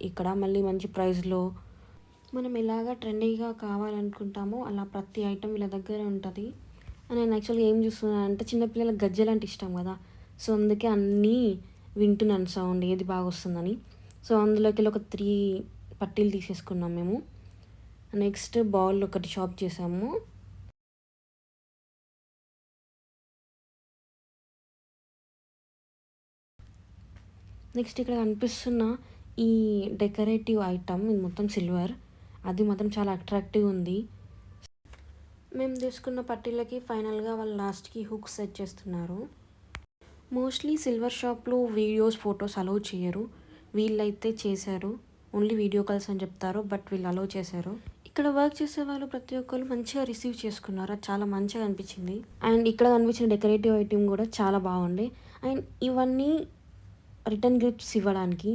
ఇక్కడ మళ్ళీ మంచి ప్రైస్లో మనం ఎలాగా ట్రెండీగా కావాలనుకుంటామో అలా ప్రతి ఐటెం వీళ్ళ దగ్గర ఉంటుంది. నేను యాక్చువల్గా ఏం చూస్తున్నాను అంటే చిన్నపిల్లలకు గజ్జెలు అంటే ఇష్టం కదా, సో అందుకే అన్నీ వింటున్నాను సౌండ్ ఏది బాగా వస్తుందని. సో అందులోకి వెళ్ళి ఒక 3 పట్టీలు తీసేసుకున్నాం మేము. నెక్స్ట్ బౌల్ ఒకటి షాప్ చేసాము. నెక్స్ట్ ఇక్కడ కనిపిస్తున్న ఈ డెకరేటివ్ ఐటమ్ ఇది మొత్తం సిల్వర్, అది మాత్రం చాలా అట్రాక్టివ్ ఉంది. మేము తీసుకున్న పట్టీలకి ఫైనల్గా వాళ్ళు లాస్ట్కి హుక్స్ సెట్ చేస్తున్నారు. మోస్ట్లీ సిల్వర్ షాప్లో వీడియోస్ ఫొటోస్ అలౌ చేయరు, వీళ్ళైతే చేశారు. ఓన్లీ వీడియో కాల్స్ అని చెప్తారు, బట్ వీళ్ళు అలౌ చేశారు. ఇక్కడ వర్క్ చేసే వాళ్ళు ప్రతి ఒక్కరు మంచిగా రిసీవ్ చేసుకున్నారు, అది చాలా మంచిగా అనిపించింది. అండ్ ఇక్కడ కనిపించిన డెకరేటివ్ ఐటమ్ కూడా చాలా బాగుంది. అండ్ ఇవన్నీ రిటర్న్ గిఫ్ట్స్ ఇవ్వడానికి